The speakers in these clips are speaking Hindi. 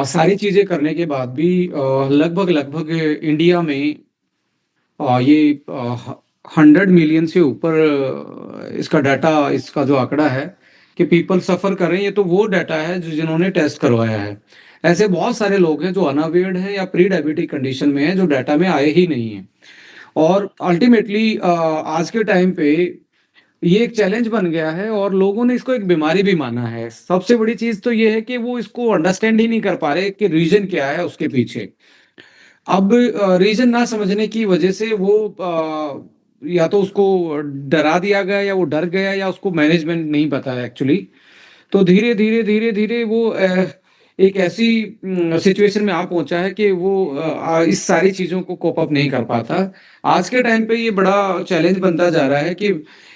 सारी चीज़ें करने के बाद भी लगभग-लगभग इंडिया में ये 100 मिलियन से ऊपर इसका डाटा इसका जो आंकड़ा है कि पीपल सफ़र कर रहे हैं, ये तो वो डाटा है जो जिन्होंने टेस्ट करवाया है। ऐसे बहुत सारे लोग हैं जो अनअवेयर्ड हैं या प्री डायबिटिक कंडीशन में हैं, जो डाटा में आए ही नहीं हैं। और अल्टीमेटली आज के टाइम पे ये एक चैलेंज बन गया है और लोगों ने इसको एक बीमारी भी माना है। सबसे बड़ी चीज़ तो ये है कि वो इसको अंडरस्टैंड ही नहीं कर पा रहे कि रीज़न क्या है उसके पीछे। अब रीज़न ना समझने की वजह से वो या तो उसको डरा दिया गया या वो डर गया या उसको मैनेजमेंट नहीं पता है एक्चुअली। तो धीरे-धीरे, धीरे-धीरे वो एक ऐसी सिचुएशन में आ पहुँचा है कि वो इस सारी चीज़ों को कोप अप नहीं कर पाता। आज के टाइम पे ये बड़ा चैलेंज बनता जा रहा है कि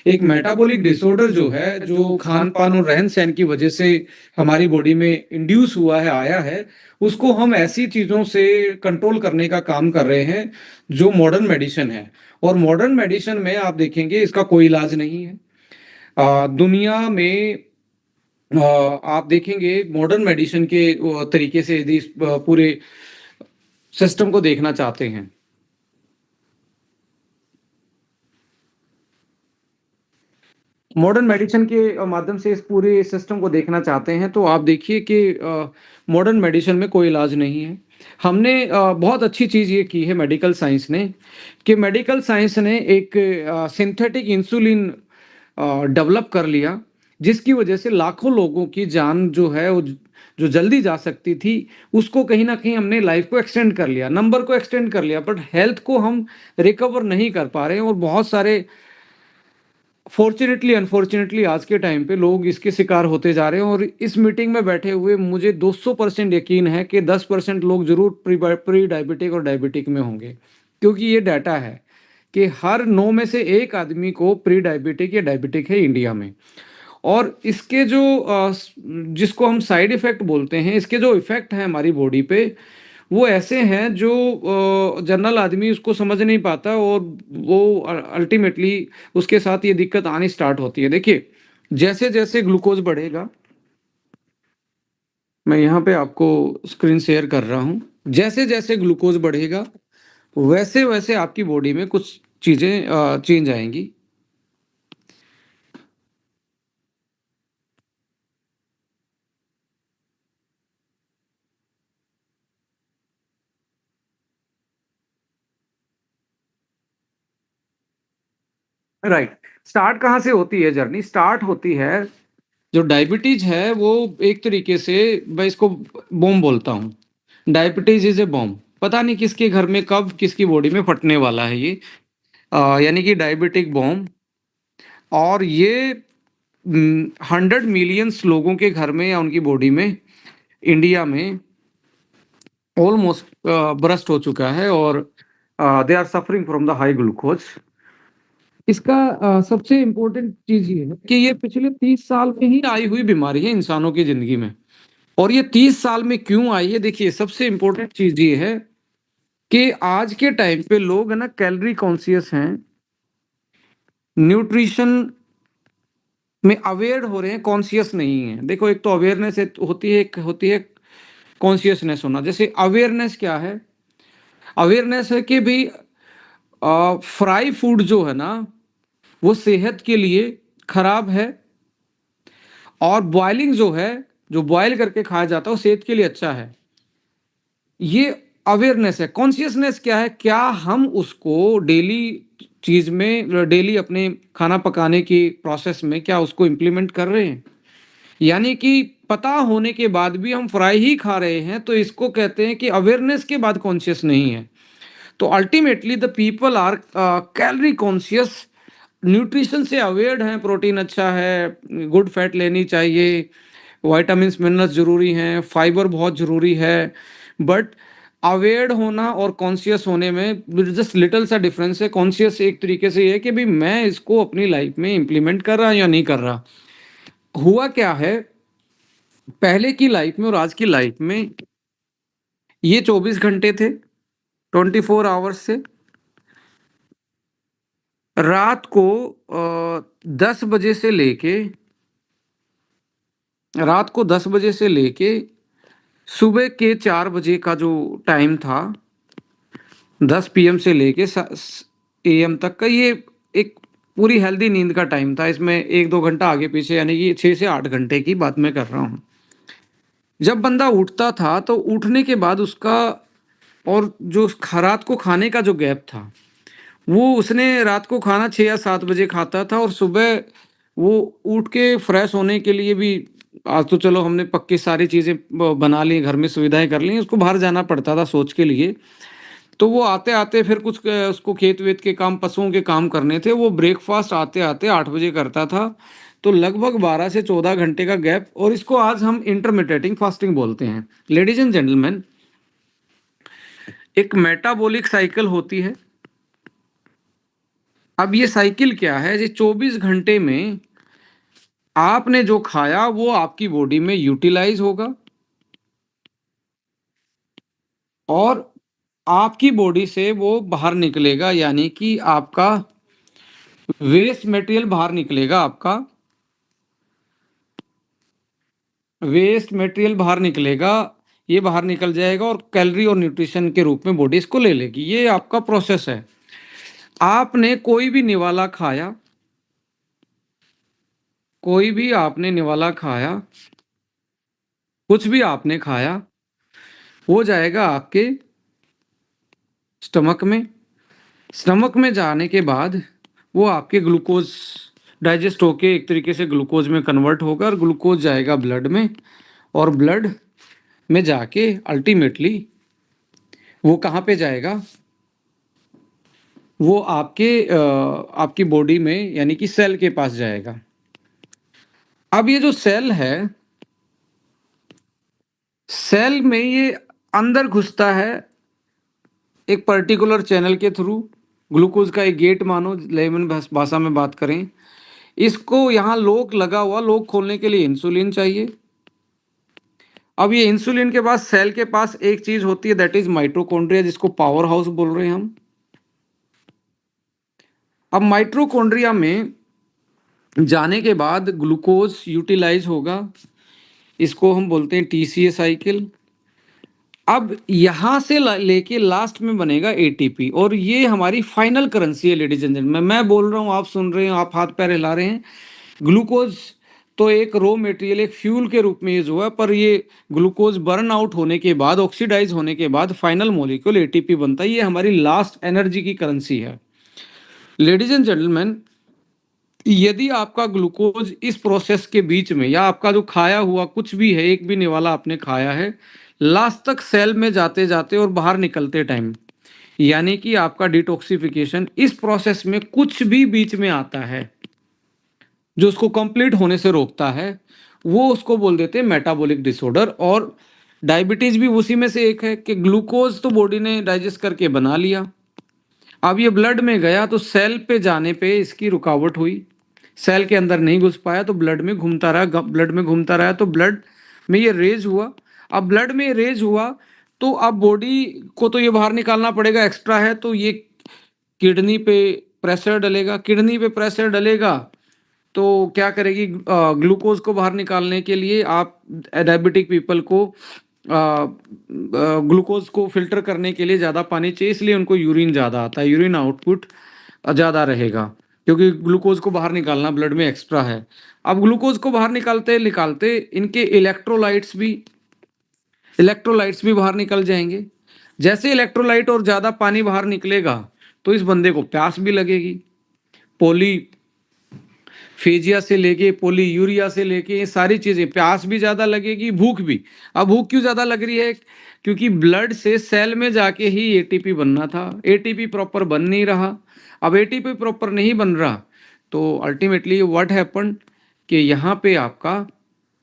एक मेटाबॉलिक डिसऑर्डर जो है, जो खान-पान और रहन-सहन की वजह से हमारी बॉडी में इंड्यूस हुआ है, आया है, उसको हम ऐसी चीज़ों से कंट्रोल करने का काम कर रहे हैं, जो मॉडर्न मेडिसिन है। और मॉडर्न मेडिसिन में आप देखेंगे इसका कोई इलाज नहीं है। दुनिया में आप देखेंगे मॉडर्न मेडिसिन के तरीके से यदि इस पूरे सिस्टम को देखना चाहते हैं। मॉडर्न मेडिसिन के माध्यम से इस पूरे सिस्टम को देखना चाहते हैं तो आप देखिए कि मॉडर्न मेडिसिन में कोई इलाज नहीं है। हमने बहुत अच्छी चीज़ ये की है मेडिकल साइंस ने कि मेडिकल साइंस ने एक सिंथेटिक इंसुलिन डेवलप कर लिया, जिसकी वजह से लाखों लोगों की जान जो है वो जो जल्दी जा सकती थी, उसको कहीं न कहीं हमने लाइफ़ को एक्सटेंड कर लिया, नंबर को एक्सटेंड कर लिया, बट हेल्थ को हम रिकवर नहीं कर पा रहे हैं और बहुत सारे फ़ॉर्च्यूनेटली अनफ़ॉर्च्यूनेटली आज के टाइम पे लोग इसके शिकार होते जा रहे हैं और इस मीटिंग में बैठे हुए मुझे 200% यकीन है कि 10% लोग ज़रूर प्री डायबिटिक और डायबिटिक में होंगे। क्योंकि ये डाटा है कि हर 9 में से 1 आदमी को प्री डायबिटिक या डायबिटिक है इंडिया में। और इसके जो जिसको हम साइड इफ़ेक्ट बोलते हैं, इसके जो इफ़ेक्ट हैं हमारी बॉडी पे, वो ऐसे हैं जो जनरल आदमी उसको समझ नहीं पाता और वो अल्टीमेटली उसके साथ ये दिक्कत आनी स्टार्ट होती है। देखिए, जैसे-जैसे ग्लूकोज़ बढ़ेगा, मैं यहाँ पे आपको स्क्रीन शेयर कर रहा हूँ। जैसे-जैसे ग्लूकोज़ बढ़ेगा, वैसे-वैसे आपकी बॉडी में कुछ चीज़ें चेंज आएँगी। राइट। स्टार्ट कहाँ से होती है जर्नी? स्टार्ट होती है जो डायबिटीज़ है वो एक तरीके से मैं इसको बॉम्ब बोलता हूँ। Diabetes is a bomb. पता नहीं किसके घर में कब किसकी बॉडी में फटने वाला है ये। यानी कि डायबिटिक बॉम्ब और ये 100 मिलियंस लोगों के घर में या उनकी बॉडी में इंडिया में ऑलमोस्ट बर्स्ट हो चुका है और they are suffering from the high glucose. इसका सबसे इम्पोर्टेंट चीज़ ये है कि ये पिछले 30 साल में ही आई हुई बीमारी है इंसानों की ज़िंदगी में। और ये 30 साल में क्यों आई है? देखिए, सबसे इम्पोर्टेंट चीज़ ये है कि आज के टाइम पे लोग है ना कैलोरी कॉन्शियस हैं, न्यूट्रिशन में अवेयर हो रहे हैं, कॉन्शियस नहीं हैं। देखो, एक तो अवेयरनेस एक होती है, एक होती है कॉन्शियसनेस होना। जैसे अवेयरनेस क्या है? अवेयरनेस है कि भई फ्राई फूड जो है ना, वो सेहत के लिए खराब है और बॉयलिंग जो है, जो बॉयल करके खाया जाता है, वो सेहत के लिए अच्छा है। ये अवेयरनेस है। कॉन्शियसनेस क्या है? क्या हम उसको डेली चीज़ में डेली अपने खाना पकाने की प्रोसेस में क्या उसको इम्प्लीमेंट कर रहे हैं? यानी कि पता होने के बाद भी हम फ्राई ही खा रहे हैं, तो इसको कहते हैं कि अवेयरनेस के बाद कॉन्शियस नहीं है। तो ultimately the people are calorie conscious, nutrition से अवेयर्ड हैं, प्रोटीन अच्छा है, गुड फैट लेनी चाहिए, विटामिन्स मिनरल्स ज़रूरी हैं, फाइबर बहुत ज़रूरी है, बट अवेयर्ड होना और कॉन्शियस होने में जस्ट लिटिल सा डिफरेंस है। कॉन्शियस एक तरीके से ये है कि भई मैं इसको अपनी लाइफ में इम्प्लीमेंट कर रहा या नहीं कर रहा। हुआ क्या है, पहले की लाइफ में और आज की लाइफ में ये 24 घंटे थे, 24 आवर्स से। रात को 10 बजे से लेके रात को 10 बजे से लेके सुबह के 4 बजे का जो टाइम था, 10 पीएम से लेके एएम तक का, ये एक पूरी हेल्दी नींद का टाइम था। इसमें 1-2 घंटा आगे-पीछे, यानी कि 6 से 8 घंटे की बात मैं कर रहा हूँ। जब बंदा उठता था, तो उठने के बाद उसका और जो रात को खाने का जो गैप था, वो उसने रात को खाना 6 या 7 बजे खाता था और सुबह वो उठ के फ्रेश होने के लिए भी, आज तो चलो हमने पक्की सारी चीज़ें बना ली, घर में सुविधाएँ कर ली, उसको बाहर जाना पड़ता था सोच के लिए। तो वो आते-आते फिर कुछ उसको खेत-वेत के काम, पशुओं के काम करने थे, वो ब्रेकफ़ास्ट आते-आते 8 बजे करता था। तो लगभग 12 से 14 घंटे का गैप, और इसको आज हम इंटरमिटेटिंग फास्टिंग बोलते हैं। लेडीज़ एंड जेंटलमैन, एक मेटाबॉलिक साइकिल होती है। अब ये साइकिल क्या है, ये 24 घंटे में आपने जो खाया वो आपकी बॉडी में यूटिलाइज़ होगा, और आपकी बॉडी से वो बाहर निकलेगा, यानी कि आपका वेस्ट मटेरियल बाहर निकलेगा, आपका वेस्ट मटेरियल बाहर निकलेगा, ये बाहर निकल जाएगा और कैलोरी और न्यूट्रिशन के रूप में बॉडी इसको ले लेगी। ये आपका प्रोसेस है। आपने कोई भी निवाला खाया, कोई भी आपने निवाला खाया, कुछ भी आपने खाया, वो जाएगा आपके स्टमक में। स्टमक में जाने के बाद वो आपके ग्लूकोज़ डाइजेस्ट होके एक तरीके से ग्लूकोज़ में कन्वर्ट होगा, और ग्लूकोज़ जाएगा ब्लड में, और ब्लड में जाके अल्टीमेटली वो कहाँ पे जाएगा? वो आपकी बॉडी में, यानी कि सेल के पास जाएगा। अब ये जो सेल है, सेल में ये अंदर घुसता है एक पर्टिकुलर चैनल के थ्रू, ग्लूकोज़ का एक गेट मानो, लेमन भाषा में बात करें। इसको यहाँ लॉक लगा हुआ, लॉक खोलने के लिए इंसुलिन चाहिए। अब ये इंसुलिन के बाद सेल के पास एक चीज़ होती है, दैट इज़ माइटोकॉन्ड्रिया, जिसको पावर हाउस बोल रहे हैं हम। अब माइटोकॉन्ड्रिया में जाने के बाद ग्लूकोज़ यूटिलाइज़ होगा, इसको हम बोलते हैं टीसीए साइकिल। अब यहाँ से लेके लास्ट में बनेगा एटीपी, और ये हमारी फाइनल करेंसी है लेडीज एंड जेंटलमैन। मैं बोल रहा हूँ, आप सुन रहे हैं, आप हाथ पैर हिला रहे हैं। ग्लूकोज तो एक रॉ मटेरियल, एक फ्यूल के रूप में यूज हुआ, पर ये ग्लूकोज बर्न आउट होने के बाद, ऑक्सीडाइज होने के बाद फाइनल मॉलिक्यूल एटीपी बनता है। ये हमारी लास्ट एनर्जी की करेंसी है। लेडीज एंड जेंटलमैन, यदि आपका ग्लूकोज इस प्रोसेस के बीच में, या आपका जो खाया हुआ कुछ भी है, एक भी निवाला आपने खाया है, लास्ट तक सेल में जाते जाते और बाहर निकलते टाइम, यानी कि आपका डिटॉक्सिफिकेशन, इस प्रोसेस में कुछ भी बीच में आता है जो उसको कंप्लीट होने से रोकता है, वो उसको बोल देते हैं मेटाबॉलिक डिसऑर्डर। और डायबिटीज भी उसी में से एक है कि ग्लूकोज तो बॉडी ने डाइजेस्ट करके बना लिया, अब ये ब्लड में गया तो सेल पे जाने पे इसकी रुकावट हुई, सेल के अंदर नहीं घुस पाया, तो ब्लड में घूमता रहा, ब्लड में घूमता रहा, तो ब्लड में ये रेज हुआ। अब ब्लड में रेज हुआ, तो अब बॉडी को तो ये बाहर निकालना पड़ेगा, एक्स्ट्रा है, तो ये किडनी पे प्रेशर डलेगा। किडनी पे प्रेशर डलेगा तो क्या करेगी, ग्लूकोज को बाहर निकालने के लिए आप डायबिटिक पीपल को ग्लूकोज को फिल्टर करने के लिए ज़्यादा पानी चाहिए, इसलिए उनको यूरिन ज़्यादा आता है, यूरिन आउटपुट ज़्यादा रहेगा, क्योंकि ग्लूकोज को बाहर निकालना ब्लड में एक्स्ट्रा है। अब ग्लूकोज को बाहर निकालते निकालते इनके इलेक्ट्रोलाइट्स भी बाहर निकल जाएंगे। जैसे इलेक्ट्रोलाइट और ज़्यादा पानी बाहर निकलेगा, तो इस बंदे को प्यास भी लगेगी। पोली फेजिया से लेके पोली यूरिया से लेके ये सारी चीजें, प्यास भी ज्यादा लगेगी, भूख भी। अब भूख क्यों ज्यादा लग रही है? क्योंकि ब्लड से सेल में जाके ही एटीपी बनना था, एटीपी प्रॉपर बन नहीं रहा। अब एटीपी प्रॉपर नहीं बन रहा, तो अल्टीमेटली व्हाट हैपन कि यहाँ पे आपका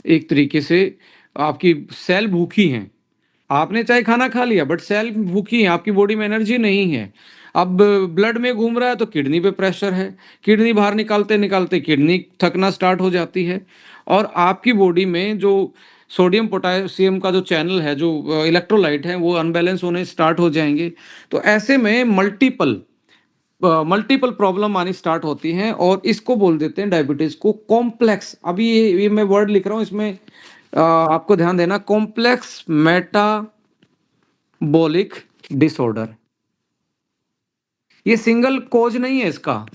एक तरीके से आपकी सेल भूखी हैं। आपने चाहे खाना खा लिया, बट सेल भूखी है, आपकी बॉडी में एनर्जी नहीं है। अब ब्लड में घूम रहा है तो किडनी पे प्रेशर है, किडनी बाहर निकालते निकालते किडनी थकना स्टार्ट हो जाती है, और आपकी बॉडी में जो सोडियम पोटेशियम का जो चैनल है, जो इलेक्ट्रोलाइट है, वो अनबैलेंस होने स्टार्ट हो जाएंगे। तो ऐसे में मल्टीपल प्रॉब्लम आनी स्टार्ट होती हैं, और इसको बोल देते हैं डायबिटीज को कॉम्प्लेक्स। अभी ये मैं वर्ड लिख रहा हूँ, इसमें आपको ध्यान देना, कॉम्प्लेक्स मेटाबॉलिक डिसऑर्डर, ये सिंगल कॉज नहीं है इसका,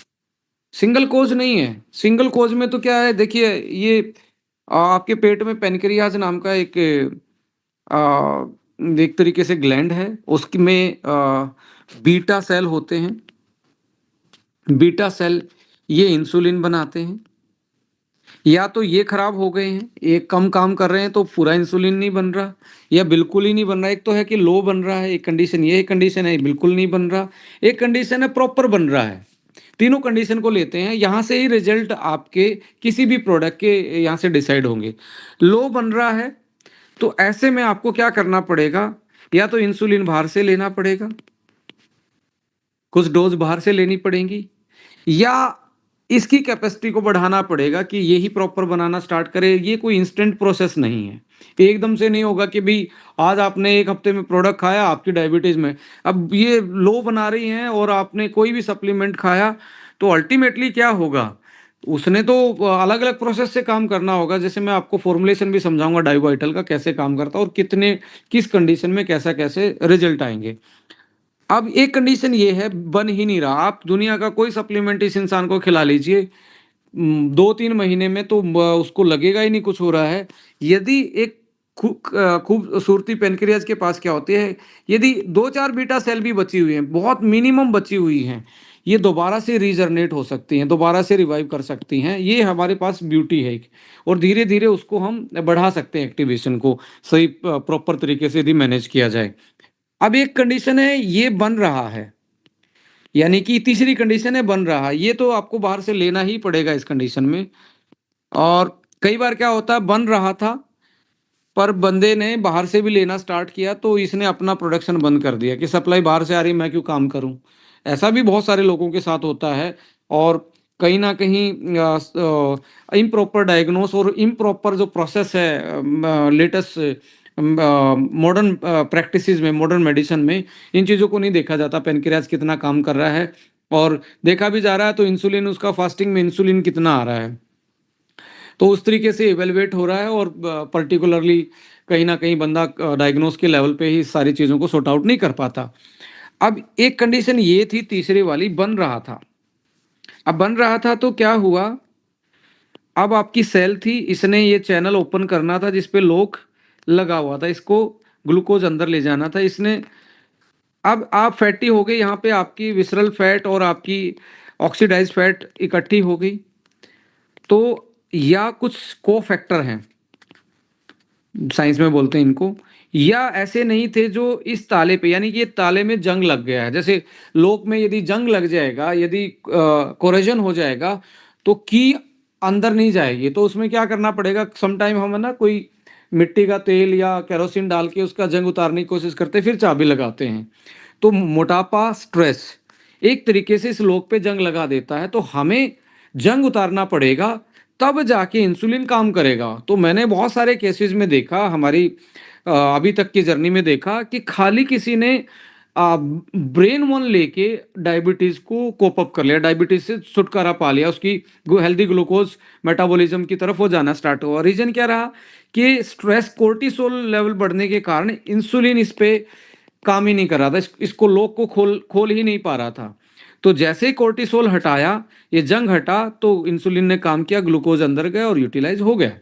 सिंगल कोज नहीं है। सिंगल कोज में तो क्या है, देखिए ये आपके पेट में पेनक्रियाज नाम का एक तरीके से ग्लैंड है, उसकी में बीटा सेल होते हैं। बीटा सेल ये इंसुलिन बनाते हैं। या तो ये खराब हो गए हैं, ये कम काम कर रहे हैं तो पूरा इंसुलिन नहीं बन रहा, या बिल्कुल ही नहीं बन रहा। एक तो है कि लो बन रहा है, एक कंडीशन, ये कंडीशन है बिल्कुल नहीं बन रहा, एक कंडीशन है प्रॉपर बन रहा है। तीनों कंडीशन को लेते हैं, यहाँ से ही रिजल्ट आपके किसी भी प्रोडक्ट के यहाँ से डिसाइड होंगे। लो बन रहा है तो ऐसे में आपको क्या करना पड़ेगा, या तो इंसुलिन बाहर से लेना पड़ेगा, कुछ डोज बाहर से लेनी पड़ेंगी, या इसकी कैपेसिटी को बढ़ाना पड़ेगा कि ये ही प्रॉपर बनाना स्टार्ट करे। ये कोई इंस्टेंट प्रोसेस नहीं है, एकदम से नहीं होगा कि भाई आज आपने एक हफ्ते में प्रोडक्ट खाया आपकी डायबिटीज में अब ये लो बना रही हैं, और आपने कोई भी सप्लीमेंट खाया तो अल्टीमेटली क्या होगा, उसने तो अलग अलग प्रोसेस से काम करना होगा। जैसे मैं आपको फॉर्मुलेशन भी समझाऊंगा डाइवाइटल का कैसे काम करता है और कितने किस कंडीशन में कैसा कैसे रिजल्ट आएंगे। अब एक कंडीशन ये है, बन ही नहीं रहा, आप दुनिया का कोई सप्लीमेंट इस इंसान को खिला लीजिए 2-3 महीने में तो उसको लगेगा ही नहीं कुछ हो रहा है। यदि एक खूबसूरती पेनक्रियाज के पास क्या होती है, यदि 2-4 बीटा सेल भी बची हुई हैं, बहुत मिनिमम बची हुई हैं, ये दोबारा से रीजनरेट हो सकती हैं, दोबारा से रिवाइव कर सकती हैं। ये हमारे पास ब्यूटी है और धीरे-धीरे उसको हम बढ़ा सकते हैं एक्टिवेशन को, सही प्रॉपर तरीके से यदि मैनेज किया जाए। अब एक कंडीशन है ये बन रहा है, यानी कि तीसरी कंडीशन है बन रहा है, ये तो आपको बाहर से लेना ही पड़ेगा इस कंडीशन में। और कई बार क्या होता है, बन रहा था पर बंदे ने बाहर से भी लेना स्टार्ट किया तो इसने अपना प्रोडक्शन बंद कर दिया कि सप्लाई बाहर से आ रही, मैं क्यों काम करूं। ऐसा भी बहुत सारे लोगों के साथ होता है। और कहीं ना कहीं इम्प्रॉपर डायग्नोस और इम्प्रॉपर जो प्रोसेस है लेटेस्ट मॉडर्न प्रैक्टिसेस में, मॉडर्न मेडिसिन में इन चीज़ों को नहीं देखा जाता, पेनक्रियाज कितना काम कर रहा है, और देखा भी जा रहा है तो इंसुलिन, उसका फास्टिंग में इंसुलिन कितना आ रहा है, तो उस तरीके से इवेलुएट हो रहा है। और पर्टिकुलरली कहीं ना कहीं बंदा डायग्नोस के लेवल पे ही सारी चीज़ों को सॉर्ट आउट नहीं कर पाता। अब एक कंडीशन ये थी तीसरी वाली, बन रहा था। अब बन रहा था तो क्या हुआ, अब आपकी सेल थी, इसने ये चैनल ओपन करना था जिस पे लॉक लगा हुआ था, इसको ग्लूकोज अंदर ले जाना था इसने। अब आप फैटी हो गई, यहाँ पे आपकी विसरल फैट और आपकी ऑक्सीडाइज फैट इकट्ठी हो गई, तो या कुछ को फैक्टर हैं, साइंस में बोलते हैं इनको, या ऐसे नहीं थे जो इस ताले पे, यानी कि ये ताले में जंग लग गया है। जैसे लोक में यदि जंग लग जाएगा, यदि कोरेजन हो जाएगा तो की अंदर नहीं जाएगी, तो उसमें क्या करना पड़ेगा, समटाइम हम है ना कोई मिट्टी का तेल या केरोसिन डाल के उसका जंग उतारने की कोशिश करते हैं, फिर चाबी लगाते हैं। तो मोटापा, स्ट्रेस एक तरीके से इस लोक पे जंग लगा देता है, तो हमें जंग उतारना पड़ेगा, तब जाके इंसुलिन काम करेगा। तो मैंने बहुत सारे केसेस में देखा, हमारी अभी तक की जर्नी में देखा कि खाली किसी ने ब्रेन वन लेके डायबिटीज को कोप अप कर लिया, डायबिटीज से छुटकारा पा लिया, उसकी हेल्दी ग्लूकोज मेटाबॉलिज्म की तरफ वो जाना स्टार्ट हुआ। रीजन क्या रहा कि स्ट्रेस, कोर्टिसोल लेवल बढ़ने के कारण इंसुलिन इस पे काम ही नहीं कर रहा था, इसको लोक को खोल खोल ही नहीं पा रहा था। तो जैसे ही कोर्टिसोल हटाया, ये जंग हटा, तो इंसुलिन ने काम किया, ग्लूकोज अंदर गया और यूटिलाइज हो गया।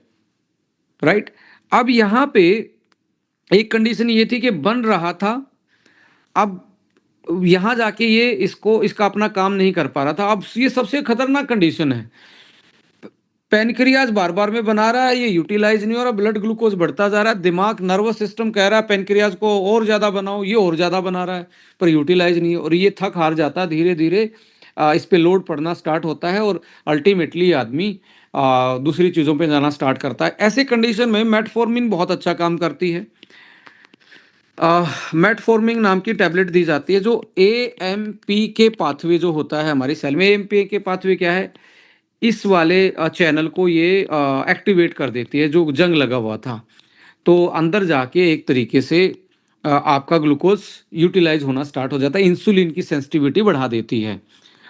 राइट। अब यहाँ पे एक कंडीशन ये थी कि बन रहा था, अब यहां जाके ये इसको इसका अपना काम नहीं कर पा रहा था। अब ये सबसे खतरनाक कंडीशन है, पेनक्रियाज बार बार में बना रहा है, ये यूटिलाइज नहीं हो रहा, ब्लड ग्लूकोज बढ़ता जा रहा है, दिमाग नर्वस सिस्टम कह रहा है पेनक्रियाज को और ज्यादा बनाओ, ये और ज्यादा बना रहा है, पर यूटिलाइज नहीं है, और ये थक हार जाता है, धीरे धीरे इस पे लोड पड़ना स्टार्ट होता है, और अल्टीमेटली आदमी दूसरी चीजों पे जाना स्टार्ट करता है। ऐसे कंडीशन में मेटफॉर्मिन बहुत अच्छा काम करती है। मेटफॉर्मिन नाम की टैबलेट दी जाती है, जो एएमपी के पाथवे जो होता है हमारी सेल में, एएमपी के पाथवे क्या है, इस वाले चैनल को ये एक्टिवेट कर देती है, जो जंग लगा हुआ था। तो अंदर जाके एक तरीके से आपका ग्लूकोज यूटिलाइज होना स्टार्ट हो जाता है, इंसुलिन की सेंसिटिविटी बढ़ा देती है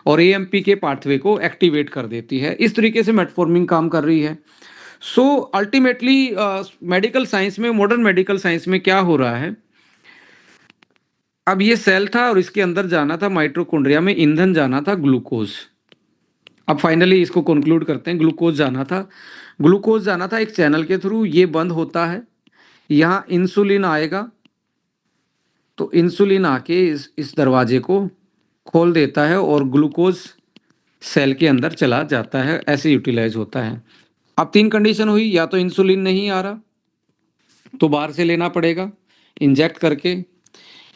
और एएमपी के पाथवे को एक्टिवेट कर देती है। इस तरीके से मेटफॉर्मिन काम कर रही है। सो अल्टीमेटली मेडिकल साइंस में, मॉडर्न मेडिकल साइंस में क्या हो रहा है, अब ये सेल था और इसके अंदर जाना था, माइटोकॉन्ड्रिया में ईंधन जाना था ग्लूकोज। अब फाइनली इसको कंक्लूड करते हैं, ग्लूकोज जाना था, ग्लूकोज जाना था एक चैनल के थ्रू, ये बंद होता है, यहाँ इंसुलिन आएगा, तो इंसुलिन आके इस दरवाजे को खोल देता है और ग्लूकोज सेल के अंदर चला जाता है, ऐसे यूटिलाइज होता है। अब तीन कंडीशन हुई, या तो इंसुलिन नहीं आ रहा तो बाहर से लेना पड़ेगा इंजेक्ट करके,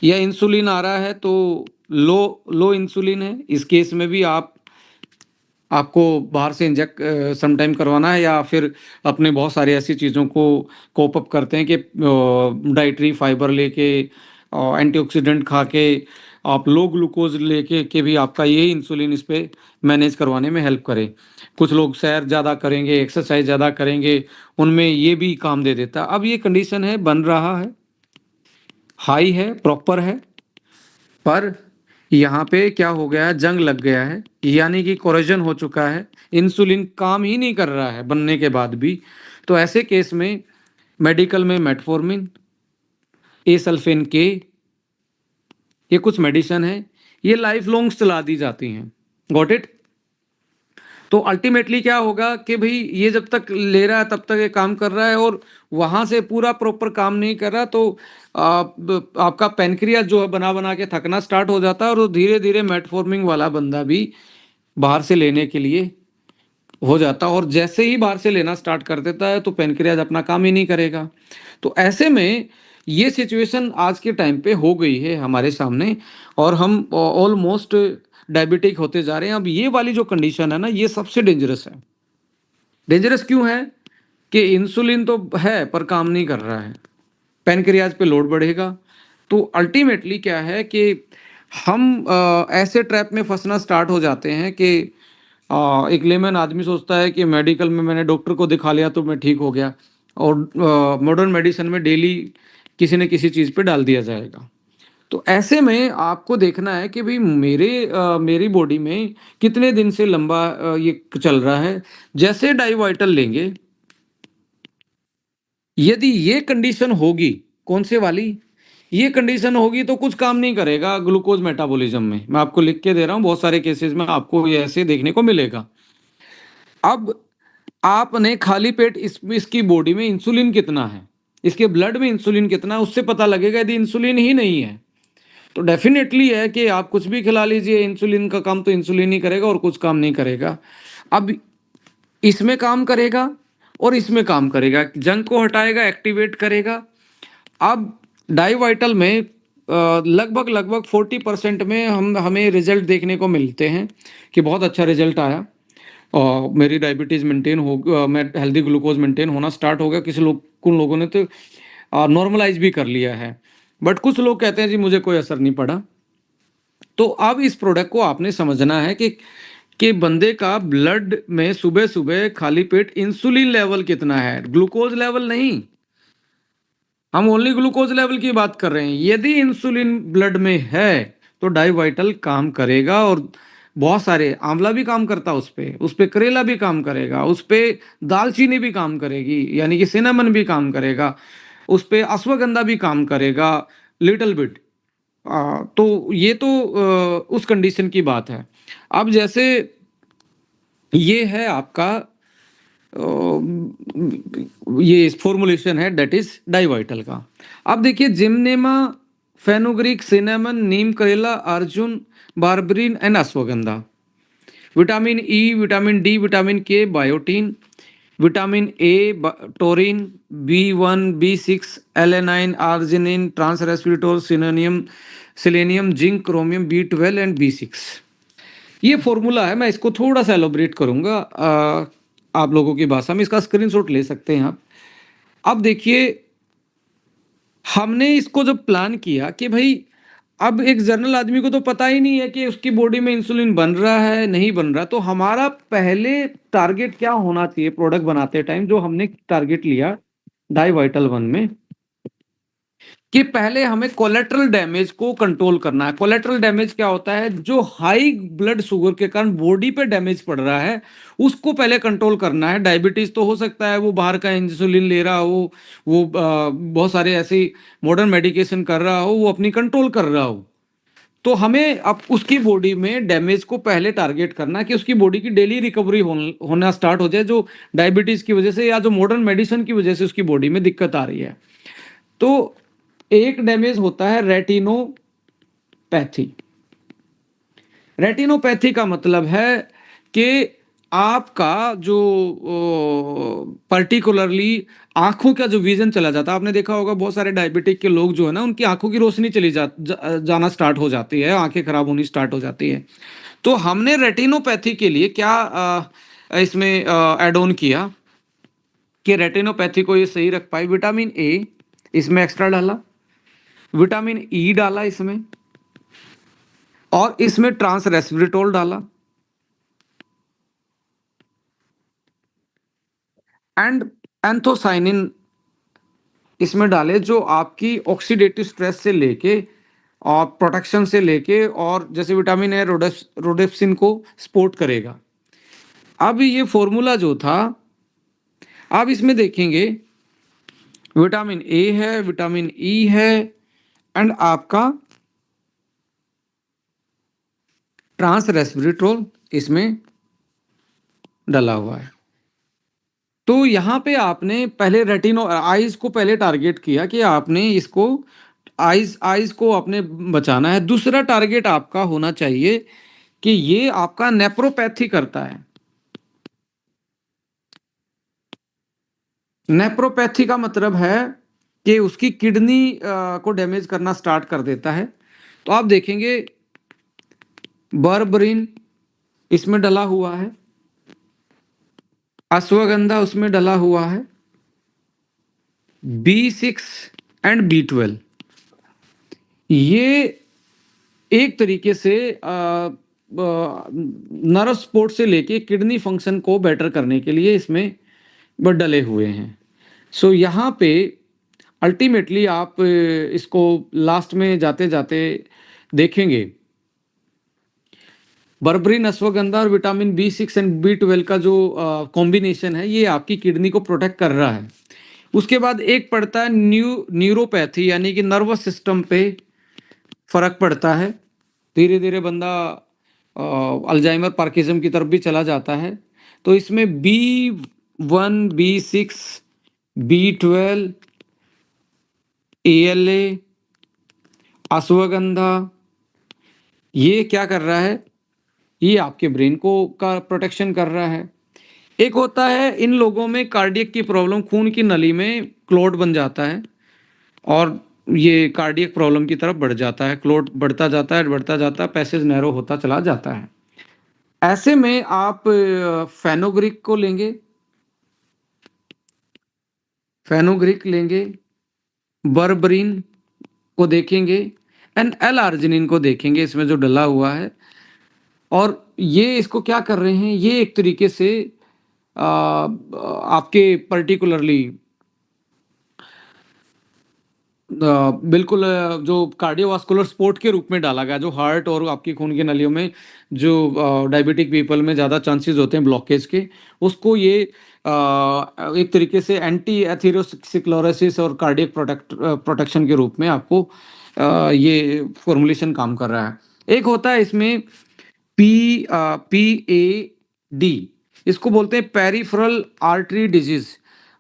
या इंसुलिन आ रहा है तो लो लो इंसुलिन है, इस केस में भी आपको बाहर से इंजेक्ट समटाइम करवाना है, या फिर अपने बहुत सारी ऐसी चीज़ों को कोप अप करते हैं कि डाइटरी फाइबर लेके, एंटीऑक्सीडेंट खा के, आप लो ग्लूकोज लेके के भी आपका ये इंसुलिन इस पे मैनेज करवाने में हेल्प करे। कुछ लोग सैर ज़्यादा करेंगे, एक्सरसाइज ज़्यादा करेंगे, उनमें ये भी काम दे देता। अब ये कंडीशन है, बन रहा है, हाई है, प्रॉपर है, पर यहाँ पे क्या हो गया है, जंग लग गया है, यानी कि कोरोजन हो चुका है, इंसुलिन काम ही नहीं कर रहा है बनने के बाद भी। तो ऐसे केस में मेडिकल में मेटफॉर्मिन, ए सल्फेन के, ये कुछ मेडिसिन है, ये लाइफ लॉन्ग चला दी जाती हैं। Got it? तो अल्टीमेटली क्या होगा कि भाई ये जब तक ले रहा है तब तक ये काम कर रहा है, और वहां से पूरा प्रॉपर काम नहीं कर रहा तो आपका पेनक्रियास जो है बना बना के थकना स्टार्ट हो जाता है, और धीरे धीरे मेटफॉर्मिन वाला बंदा भी बाहर से लेने के लिए हो जाता है, और जैसे ही बाहर से लेना स्टार्ट कर देता है तो पेनक्रियास अपना काम ही नहीं करेगा। तो ऐसे में ये सिचुएशन आज के टाइम पे हो गई है हमारे सामने, और हम ऑलमोस्ट डायबिटिक होते जा रहे हैं। अब ये वाली जो कंडीशन है ना, ये सबसे डेंजरस है। डेंजरस क्यों है कि इंसुलिन तो है पर काम नहीं कर रहा है, पेनक्रियाज पे लोड बढ़ेगा, तो अल्टीमेटली क्या है कि हम ऐसे ट्रैप में फंसना स्टार्ट हो जाते हैं कि एक लेमन आदमी सोचता है कि मेडिकल में मैंने डॉक्टर को दिखा लिया तो मैं ठीक हो गया, और मॉडर्न मेडिसिन में डेली किसी न किसी चीज़ पे डाल दिया जाएगा। तो ऐसे में आपको देखना है कि भाई मेरी बॉडी में कितने दिन से लंबा ये चल रहा है। जैसे डाइवाइटल लेंगे, यदि ये कंडीशन होगी, कौन से वाली, ये कंडीशन होगी तो कुछ काम नहीं करेगा ग्लूकोज मेटाबॉलिज्म में। मैं आपको लिख के दे रहा हूँ, बहुत सारे केसेस में आपको ये ऐसे देखने को मिलेगा। अब आपने खाली पेट इसकी बॉडी में इंसुलिन कितना है, इसके ब्लड में इंसुलिन कितना है, उससे पता लगेगा। यदि इंसुलिन ही नहीं है तो डेफिनेटली है कि आप कुछ भी खिला लीजिए, इंसुलिन का काम तो इंसुलिन ही करेगा और कुछ काम नहीं करेगा। अब इसमें काम करेगा और इसमें काम करेगा, जंग को हटाएगा, एक्टिवेट करेगा। अब डाइवाइटल में लगभग लगभग 40% में हमें रिजल्ट देखने को मिलते हैं कि बहुत अच्छा रिजल्ट आया, और मेरी डायबिटीज़ मेंटेन हो, मैं हेल्दी ग्लूकोज मेंटेन होना स्टार्ट हो गया। कुछ लोगों ने तो नॉर्मलाइज भी कर लिया है, बट कुछ लोग कहते हैं जी मुझे कोई असर नहीं पड़ा। तो अब इस प्रोडक्ट को आपने समझना है कि बंदे का ब्लड में सुबह सुबह खाली पेट इंसुलिन लेवल कितना है, ग्लूकोज लेवल नहीं। हम ओनली ग्लूकोज लेवल की बात कर रहे हैं। यदि इंसुलिन ब्लड में है तो डाइवाइटल काम करेगा, और बहुत सारे, आंवला भी काम करता उस पे करेला भी काम करेगा, उस पे दालचीनी भी काम करेगी, यानी कि सिनेमन भी काम करेगा, उस पे अश्वगंधा भी काम करेगा लिटिल बिट। तो ये तो उस कंडीशन की बात है। अब जैसे ये है आपका ये फॉर्मुलेशन है दैट इज डाइवाइटल का। अब देखिए, gymnema, fenugreek, cinnamon, neem karela, arjun, berberine and ashwagandha. Vitamin E, vitamin D, vitamin K, biotin, vitamin A, taurine, B1, B6, alanine, arginine, trans resveratrol, selenium, zinc, chromium, B12 and B6। ये फॉर्मूला है, मैं इसको थोड़ा सा एलोबरेट करूंगा आप लोगों की भाषा में। इसका स्क्रीनशॉट ले सकते हैं आप। अब देखिए, हमने इसको जब प्लान किया कि भाई अब एक जनरल आदमी को तो पता ही नहीं है कि उसकी बॉडी में इंसुलिन बन रहा है नहीं बन रहा, तो हमारा पहले टारगेट क्या होना चाहिए प्रोडक्ट बनाते टाइम, जो हमने टारगेट लिया डाई वाइटल वन में, कि पहले हमें कोलेटरल डैमेज को कंट्रोल करना है। कोलेटरल डैमेज क्या होता है? जो हाई ब्लड शुगर के कारण बॉडी पे डैमेज पड़ रहा है, उसको पहले कंट्रोल करना है। डायबिटीज़ तो हो सकता है वो बाहर का इंसुलिन ले रहा हो, वो बहुत सारे ऐसे मॉडर्न मेडिकेशन कर रहा हो, वो अपनी कंट्रोल कर रहा हो। तो हमें अब उसकी बॉडी में डैमेज को पहले टारगेट करना है कि उसकी बॉडी की डेली रिकवरी होना स्टार्ट हो जाए, जो डायबिटीज़ की वजह से या जो मॉडर्न मेडिसिन की वजह से उसकी बॉडी में दिक्कत आ रही है। तो एक डैमेज होता है रेटिनोपैथी। रेटिनोपैथी का मतलब है कि आपका जो पर्टिकुलरली आँखों का जो विज़न चला जाता है। आपने देखा होगा बहुत सारे डायबिटिक के लोग जो है ना, उनकी आँखों की रोशनी चली जाना स्टार्ट हो जाती है, आँखें खराब होनी स्टार्ट हो जाती है। तो हमने रेटिनोपैथी के लिए क्या इसमें ऐड ऑन किया कि रेटिनोपैथी को ये सही रख पाए। विटामिन ए इसमें एक्स्ट्रा डाला, विटामिन ई डाला इसमें, और इसमें ट्रांस रेस्वेराट्रोल डाला एंड एंथोसाइनिन इसमें डाले, जो आपकी ऑक्सीडेटिव स्ट्रेस से लेके और प्रोटेक्शन से लेके, और जैसे विटामिन ए रोडेप्सिन को सपोर्ट करेगा। अब ये फॉर्मूला जो था, आप इसमें देखेंगे विटामिन ए है, विटामिन ई है, एंड आपका ट्रांस रेस्वेराट्रोल इसमें डला हुआ है। तो यहाँ पे आपने पहले रेटिनो आइज़ को पहले टारगेट किया कि आपने इसको आइज़ आइज़ को आपने बचाना है। दूसरा टारगेट आपका होना चाहिए कि ये आपका नेफ्रोपैथी करता है। नेफ्रोपैथी का मतलब है कि उसकी किडनी को डैमेज करना स्टार्ट कर देता है। तो आप देखेंगे बर्बरिन इसमें डला हुआ है, अश्वगंधा उसमें डला हुआ है, B6 एंड B12। ये एक तरीके से नर्व सपोर्ट से लेके किडनी फंक्शन को बेटर करने के लिए इसमें डले हुए हैं। सो यहाँ पे अल्टीमेटली आप इसको लास्ट में जाते-जाते देखेंगे, बर्बरीन, अश्वगंधा और विटामिन B6 एंड B12 का जो कॉम्बिनेशन है, ये आपकी किडनी को प्रोटेक्ट कर रहा है। उसके बाद एक पड़ता है न्यूरोपैथी, यानी कि नर्वस सिस्टम पे फ़र्क पड़ता है। धीरे-धीरे बंदा अल्ज़ाइमर, पार्किंसम की तरफ भी चला जाता है। तो इसमें B1, B6, B12, ALA, ashwagandha, ये क्या कर रहा है? ये आपके ब्रेन को का प्रोटेक्शन कर रहा है। एक होता है इन लोगों में कार्डियक की प्रॉब्लम, खून की नली में क्लॉट बन जाता है और ये कार्डियक प्रॉब्लम की तरफ बढ़ जाता है। क्लॉट बढ़ता जाता है, पैसेज नैरो होता चला जाता है। ऐसे में आप फेनोग्रीक को लेंगे, फेनोग्रीक लेंगे, बर्बरीन को देखेंगे एंड एल-आर्जिनिन को देखेंगे इसमें जो डला हुआ है, और ये इसको क्या कर रहे हैं, ये एक तरीके से आपके पर्टिकुलरली बिल्कुल जो कार्डियोवास्कुलर सपोर्ट के रूप में डाला गया, जो हार्ट और आपकी खून की नलियों में जो डायबिटिक पीपल में ज़्यादा चांसेस होते हैं ब्लॉकेज के, उसको ये एक तरीके से एंटी एथेरोस्क्लेरोसिस और कार्डियक प्रोटेक्शन के रूप में आपको ये फॉर्मुलेशन काम कर रहा है। एक होता है इसमें PAD, इसको बोलते हैं पेरिफेरल आर्टरी डिजीज़।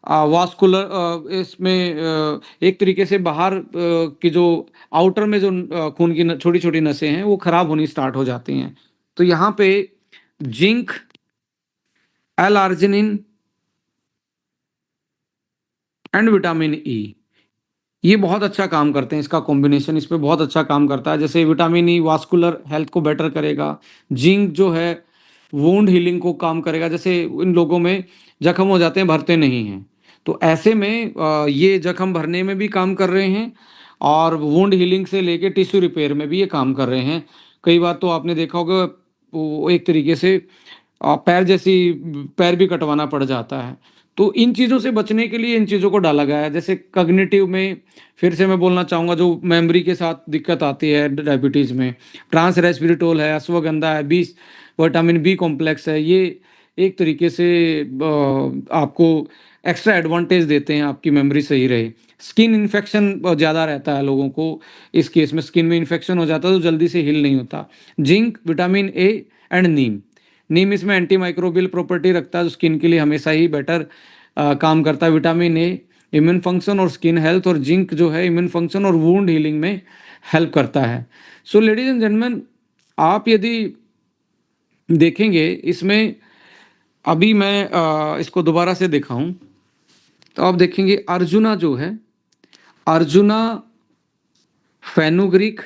वास्कुलर इसमें एक तरीके से बाहर की जो आउटर में जो खून की छोटी-छोटी नसें हैं, वो खराब होनी स्टार्ट हो जाती हैं। तो यहाँ पे zinc, L-arginine and vitamin E, ये बहुत अच्छा काम करते हैं, इसका कॉम्बिनेशन इस पे बहुत अच्छा काम करता है। जैसे विटामिन ई वास्कुलर हेल्थ को बेटर करेगा, जिंक जो है वुंड हीलिंग को काम करेगा। जैसे इन लोगों में जख्म हो जाते हैं, भरते नहीं हैं, तो ऐसे में ये जख्म भरने में भी काम कर रहे हैं और वुंड हीलिंग से लेके टिश्यू रिपेयर में भी ये काम कर रहे हैं। कई बार तो आपने देखा होगा वो एक तरीके से पैर भी कटवाना पड़ जाता है। तो इन चीज़ों से बचने के लिए इन चीज़ों को डाला गया है। जैसे कॉग्निटिव में फिर से मैं बोलना चाहूँगा, जो मेमोरी के साथ दिक्कत आती है डायबिटीज़ में, ट्रांस रेस्वेराट्रोल है, अश्वगंधा है, बी विटामिन बी कॉम्प्लेक्स है, ये एक तरीके से आपको एक्स्ट्रा एडवांटेज देते हैं, आपकी मेमोरी सही रहे। स्किन इन्फेक्शन ज़्यादा रहता है लोगों को, इस केस में स्किन में इन्फेक्शन हो जाता है तो जल्दी से हील नहीं होता। जिंक, विटामिन ए एंड नीम। नीम इसमें एंटी माइक्रोबियल प्रॉपर्टी रखता है, जो स्किन के लिए हमेशा ही बेटर काम करता है। विटामिन ए इम्यून फंक्शन और स्किन हेल्थ, और जिंक जो है इम्यून फंक्शन और वुंड हीलिंग में हेल्प करता है। सो लेडीज एंड जेंटलमैन, आप यदि देखेंगे इसमें, अभी मैं इसको दोबारा से दिखाऊं तो आप देखेंगे अर्जुना जो है, arjuna, fenugreek,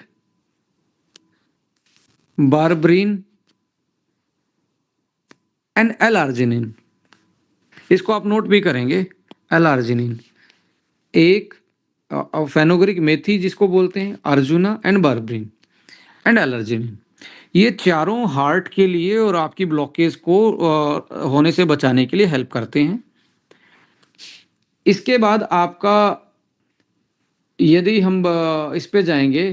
berberine and L arginine, इसको आप नोट भी करेंगे। एल आर्जिनिन एक, फेनुग्रीक मेथी जिसको बोलते हैं, arjuna and berberine and L arginine, ये चारों हार्ट के लिए और आपकी ब्लॉकेज को होने से बचाने के लिए हेल्प करते हैं। इसके बाद आपका, यदि हम इस पे जाएंगे,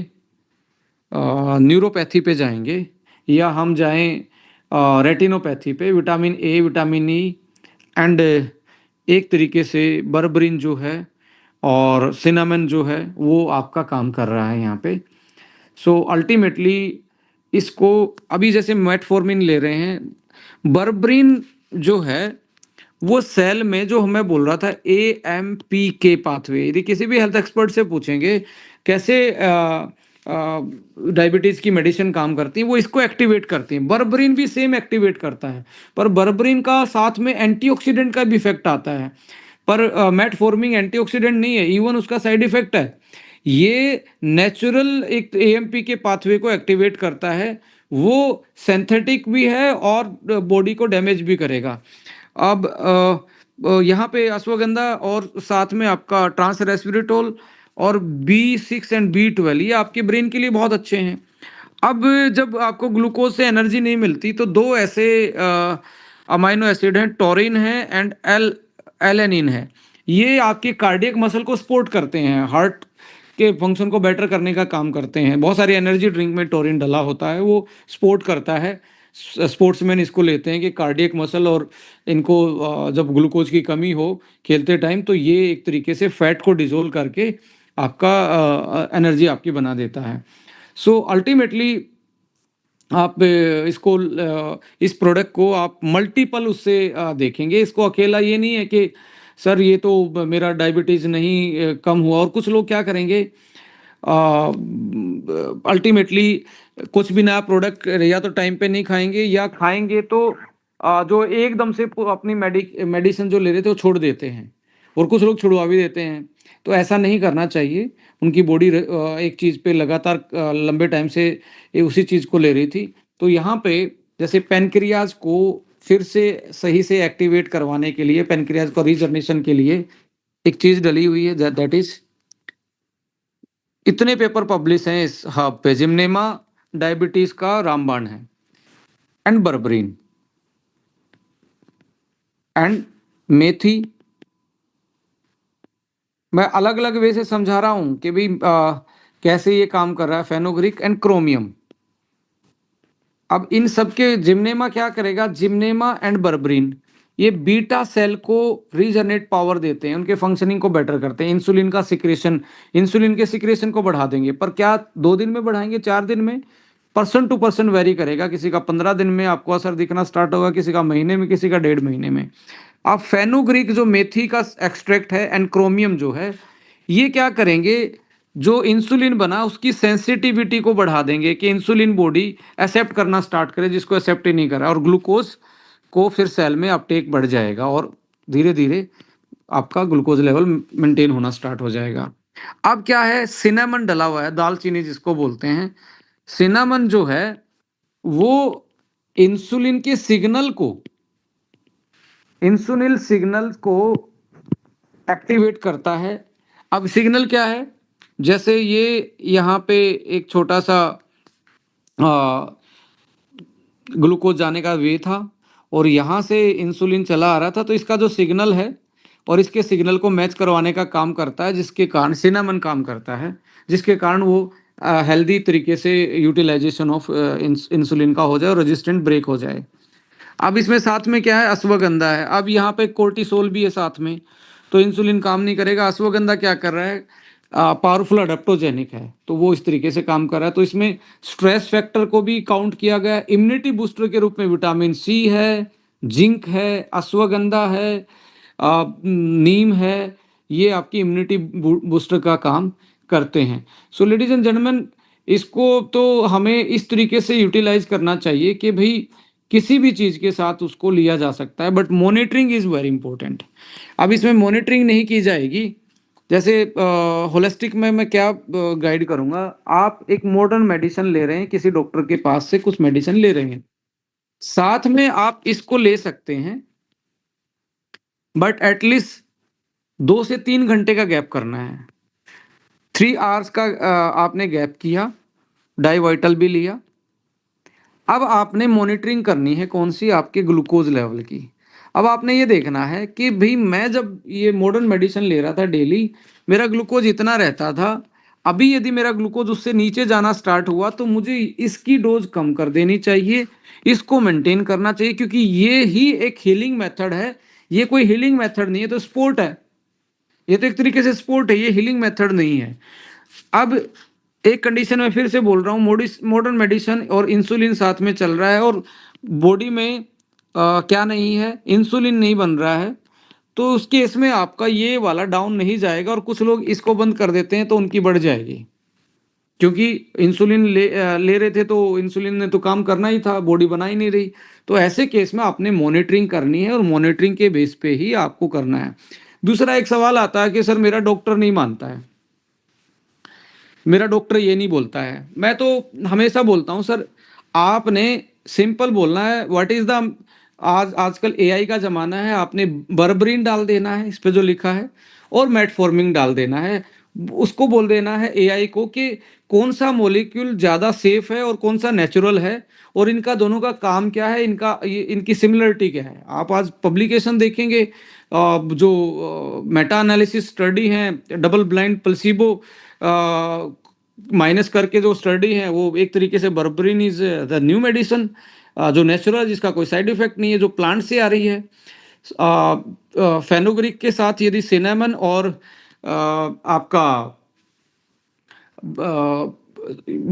न्यूरोपैथी पे जाएंगे, या हम जाएं रेटिनोपैथी पे, vitamin A, vitamin E and एक तरीके से बर्बरिन जो है और सिनामन जो है वो आपका काम कर रहा है यहाँ पे। सो अल्टीमेटली इसको, अभी जैसे मेटफॉर्मिन ले रहे हैं, बर्बरिन जो है वो सेल में, जो मैं बोल रहा था AMPK पाथवे, यदि किसी भी हेल्थ एक्सपर्ट से पूछेंगे कैसे डायबिटीज की मेडिसिन काम करती है, वो इसको एक्टिवेट करती है। बर्बरिन भी सेम एक्टिवेट करता है, पर बर्बरिन का साथ में एंटीऑक्सीडेंट का भी इफेक्ट आता है, पर मेटफॉर्मिन एंटीऑक्सीडेंट नहीं है, इवन उसका साइड इफेक्ट है। ये नेचुरल एक AMPK पाथवे को एक्टिवेट करता है, वो सिंथेटिक भी है और बॉडी को डैमेज भी करेगा। अब यहाँ पे अश्वगंधा और साथ में आपका ट्रांस रेस्वेराट्रोल और B6 एंड B12, ये आपके ब्रेन के लिए बहुत अच्छे हैं। अब जब आपको ग्लूकोज से एनर्जी नहीं मिलती तो दो ऐसे अमाइनो एसिड हैं, टोरिन है एंड एलेनिन है। ये आपके कार्डियक मसल को सपोर्ट करते हैं, हार्ट के फंक्शन को बेटर करने का काम करते हैं। बहुत सारी एनर्जी ड्रिंक में टोरिन डला होता है, वो सपोर्ट करता है। स्पोर्ट्समैन इसको लेते हैं कि कार्डियक मसल, और इनको जब ग्लूकोज की कमी हो खेलते टाइम, तो ये एक तरीके से फैट को डिजोल्व करके आपका एनर्जी आपकी बना देता है। सो अल्टीमेटली आप इसको इस प्रोडक्ट को आप मल्टीपल उससे देखेंगे। इसको अकेला ये नहीं है कि सर ये तो मेरा डायबिटीज़ नहीं कम हुआ। और कुछ लोग क्या करेंगे, अल्टीमेटली कुछ भी नया प्रोडक्ट या तो टाइम पे नहीं खाएंगे, या खाएंगे तो जो एकदम से अपनी मेडिसिन जो ले रहे थे वो छोड़ देते हैं, और कुछ लोग छुड़वा भी देते हैं। तो ऐसा नहीं करना चाहिए। उनकी बॉडी एक चीज़ पे लगातार लंबे टाइम से उसी चीज़ को ले रही थी। तो यहाँ पे जैसे पेनक्रियाज को फिर से सही से एक्टिवेट करवाने के लिए, पेनक्रियाज को रीजनरेशन के लिए एक चीज़ डली हुई है, दैट इज, इतने पेपर पब्लिश हैं इस हब पे, जिम्नेमा डायबिटीज का रामबाण है एंड बर्बरीन एंड मेथी। मैं अलग अलग वे से समझा रहा हूं कि भी कैसे ये काम कर रहा है। Fenugreek and chromium. अब इन सब के जिम्नेमा क्या करेगा, जिम्नेमा एंड बर्बरीन ये बीटा सेल को रीजनरेट पावर देते हैं, उनके फंक्शनिंग को बेटर करते हैं। इंसुलिन का सिक्रेशन, इंसुलिन के सिक्रेशन को बढ़ा देंगे। पर क्या 2 दिन में बढ़ाएंगे, 4 दिन में? पर्सन टू पर्सन वेरी करेगा। किसी का 15 दिन में आपको असर दिखना स्टार्ट होगा, किसी का महीने में, किसी का 1.5 महीने में। अब फेनुग्रीक जो मेथी का एक्सट्रैक्ट है एंड क्रोमियम जो है, ये क्या करेंगे, जो इंसुलिन बना उसकी सेंसिटिविटी को बढ़ा देंगे कि इंसुलिन बॉडी एक्सेप्ट करना स्टार्ट करे, जिसको एक्सेप्ट ही नहीं करा, और ग्लूकोज को फिर सेल में अपटेक बढ़ जाएगा, और धीरे धीरे आपका ग्लूकोज लेवल मेंटेन होना स्टार्ट हो जाएगा। अब क्या है, सिनेमन डला हुआ है, दालचीनी जिसको बोलते हैं। सिनेमन जो है वो इंसुलिन के सिग्नल को, इंसुलिन सिग्नल को एक्टिवेट करता है। अब सिग्नल क्या है, जैसे ये यहाँ पे एक छोटा सा ग्लूकोज जाने का वे था, और यहाँ से इंसुलिन चला आ रहा था, तो इसका जो सिग्नल है और इसके सिग्नल को मैच करवाने का काम करता है, जिसके कारण सिनेमन काम करता है, जिसके कारण वो हेल्दी तरीके से यूटिलाइजेशन ऑफ इंसुलिन का हो जाए और रेजिस्टेंट ब्रेक हो जाए। अब इसमें साथ में क्या है, अश्वगंधा है। अब यहाँ पे कोर्टिसोल भी है साथ में, तो इंसुलिन काम नहीं करेगा। अश्वगंधा क्या कर रहा है, पावरफुल अडेप्टोजेनिक है, तो वो इस तरीके से काम कर रहा है। तो इसमें स्ट्रेस फैक्टर को भी काउंट किया गया है। इम्यूनिटी बूस्टर के रूप में विटामिन सी है, जिंक है, अश्वगंधा है, नीम है, ये आपकी इम्यूनिटी बूस्टर का काम करते हैं। सो लेडीज एंड जेंटलमैन, इसको तो हमें इस तरीके से यूटिलाइज करना चाहिए कि भाई किसी भी चीज़ के साथ उसको लिया जा सकता है, but monitoring is very important. अब इसमें मॉनिटरिंग नहीं की जाएगी, जैसे होलिस्टिक में मैं क्या गाइड करूँगा, आप एक मॉडर्न मेडिसिन ले रहे हैं, किसी डॉक्टर के पास से कुछ मेडिसिन ले रहे हैं, साथ में आप इसको ले सकते हैं, बट एटलीस्ट 2 से 3 घंटे का गैप करना है। 3 आवर्स का आपने गैप किया, डाइवाइटल भी लिया। अब आपने मॉनिटरिंग करनी है कौन-सी, आपके ग्लूकोज़ लेवल की। अब आपने ये देखना है कि भई मैं जब ये मॉडर्न मेडिसिन ले रहा था डेली, मेरा ग्लूकोज़ इतना रहता था, अभी यदि मेरा ग्लूकोज़ उससे नीचे जाना स्टार्ट हुआ तो मुझे इसकी डोज़ कम कर देनी चाहिए, इसको मेंटेन करना चाहिए, क्योंकि ये ही एक हीलिंग मेथड है। ये कोई हीलिंग मेथड नहीं है, तो स्पोर्ट है। ये तो एक तरीके से स्पोर्ट है, ये हीलिंग मेथड नहीं है। अब एक कंडीशन में फिर से बोल रहा हूँ, मॉडर्न मेडिसिन और इंसुलिन साथ में चल रहा है और बॉडी में क्या नहीं है, इंसुलिन नहीं बन रहा है, तो उस केस में आपका ये वाला डाउन नहीं जाएगा और कुछ लोग इसको बंद कर देते हैं तो उनकी बढ़ जाएगी। क्योंकि इंसुलिन ले रहे थे, तो इंसुलिन ने तो काम करना ही था, बॉडी बना ही नहीं रही। तो ऐसे केस में आपने मॉनिटरिंग करनी है और मॉनिटरिंग के बेस पे ही आपको करना है। दूसरा एक सवाल आता है कि सर मेरा डॉक्टर नहीं मानता है, मेरा डॉक्टर ये नहीं बोलता है। मैं तो हमेशा बोलता हूँ सर, आपने सिंपल बोलना है, व्हाट इज़ द, आजकल एआई का ज़माना है, आपने बर्बरीन डाल देना है इस पे जो लिखा है और मेटफॉर्मिन डाल देना है। उसको बोल देना है एआई को कि कौन-सा मॉलिक्यूल ज़्यादा सेफ है और कौन-सा नेचुरल है और इनका दोनों का काम क्या है, इनका ये इनकी सिमिलरिटी क्या है। आप आज पब्लिकेशन देखेंगे, जो मेटा एनालिसिस स्टडी हैं, डबल ब्लाइंड प्लेसिबो माइनस करके जो स्टडी है, वो एक तरीके से berberine is the new medicine, जो नेचुरल है, जिसका कोई साइड इफेक्ट नहीं है, जो प्लांट से आ रही है। फेनुग्रीक के साथ यदि सिनेमन और आपका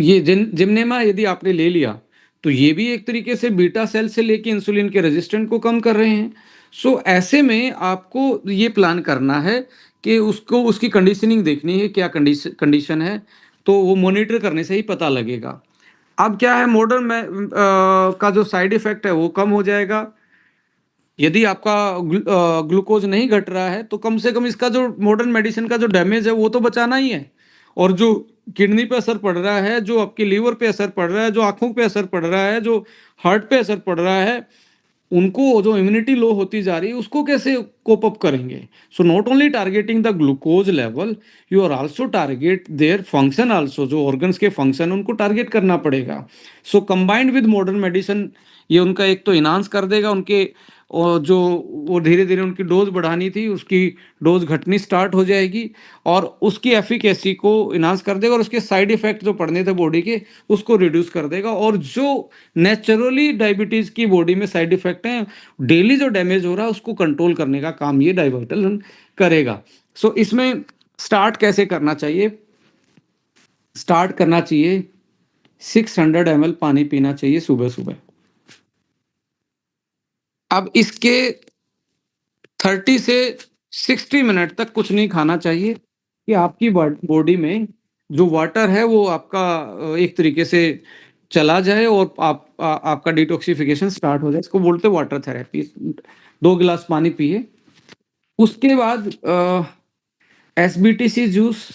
ये जिमनेमा यदि आपने ले लिया, तो ये भी एक तरीके से बीटा सेल से लेके इंसुलिन के रेजिस्टेंट को कम कर रहे हैं। सो ऐसे में आपको ये प्लान करना है कि उसको उसकी कंडीशनिंग देखनी है, क्या कंडीशन है, तो वो मॉनिटर करने से ही पता लगेगा। अब क्या है, मॉडर्न में का जो साइड इफेक्ट है वो कम हो जाएगा। यदि आपका ग्लूकोज नहीं घट रहा है, तो कम से कम इसका जो मॉडर्न मेडिसिन का जो डैमेज है वो तो बचाना ही है। और जो किडनी पे असर पड़ रहा है, जो आपके लीवर पे असर पड़ रहा है, जो आँखों पे असर पड़ रहा है, जो हार्ट पे असर पड़ रहा है, उनको जो इम्यूनिटी लो होती जा रही है, उसको कैसे कोप अप करेंगे? So not only targeting the glucose level, you are also target their function also, जो ऑर्गन्स के फंक्शन उनको टारगेट करना पड़ेगा। So combined with modern medicine, ये उनका एक तो एनहांस कर देगा उनके, और जो वो धीरे-धीरे उनकी डोज़ बढ़ानी थी, उसकी डोज़ घटनी स्टार्ट हो जाएगी और उसकी एफिकेसी को एनहांस कर देगा और उसके साइड इफ़ेक्ट जो पड़ने थे बॉडी के, उसको रिड्यूस कर देगा। और जो नेचुरली डायबिटीज़ की बॉडी में साइड इफ़ेक्ट हैं, डेली जो डैमेज हो रहा है, उसको कंट्रोल करने का काम ये डायवर्टल करेगा। सो इसमें स्टार्ट कैसे करना चाहिए? स्टार्ट करना चाहिए, 600 ml पानी पीना चाहिए सुबह-सुबह। अब इसके 30 से 60 मिनट तक कुछ नहीं खाना चाहिए, कि आपकी बॉडी में जो वाटर है वो आपका एक तरीके से चला जाए और आपका डिटॉक्सिफिकेशन स्टार्ट हो जाए। इसको बोलते हैं वाटर थेरेपी। 2 गिलास पानी पिए। उसके बाद एसबीटीसी जूस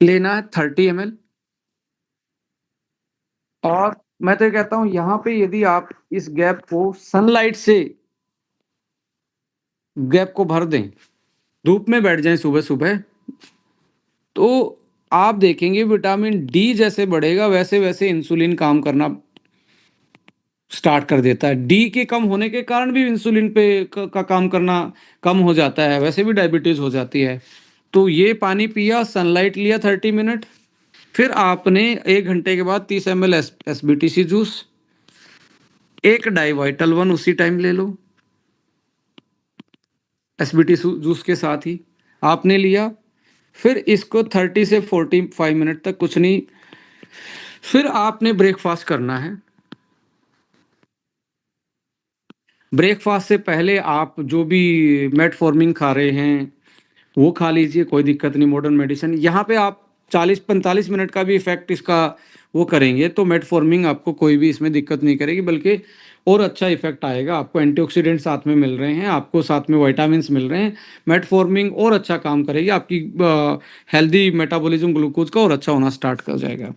लेना है 30 ml। और मैं तो ये कहता हूँ, यहाँ पे यदि आप इस गैप को सनलाइट से गैप को भर दें, धूप में बैठ जाएँ सुबह-सुबह, तो आप देखेंगे विटामिन डी जैसे बढ़ेगा, वैसे-वैसे इंसुलिन काम करना स्टार्ट कर देता है। डी के कम होने के कारण भी इंसुलिन पे का काम करना कम हो जाता है, वैसे भी डायबिटीज़ हो जाती है। तो ये पानी पिया, सनलाइट लिया 30 मिनट, फिर आपने 1 घंटे के बाद 30 ml एसबीटीसी जूस, एक डाई वाइटल वन उसी टाइम ले लो, एसबीटी जूस के साथ ही आपने लिया। फिर इसको 30 से 45 मिनट तक कुछ नहीं, फिर आपने ब्रेकफास्ट करना है। ब्रेकफास्ट से पहले आप जो भी मेटफॉर्मिन खा रहे हैं वो खा लीजिए, कोई दिक्कत नहीं। मॉडर्न मेडिसिन यहाँ पे आप 40-45 मिनट का भी इफेक्ट इसका वो करेंगे तो मेटफॉर्मिन आपको कोई भी इसमें दिक्कत नहीं करेगी, बल्कि और अच्छा इफेक्ट आएगा। आपको एंटीऑक्सीडेंट साथ में मिल रहे हैं, आपको साथ में विटामिन मिल रहे हैं। मेटफॉर्मिन और अच्छा काम करेगी, आपकी हेल्दी मेटाबॉलिज्म ग्लूकोज का और अच्छा होना स्टार्ट कर जाएगा।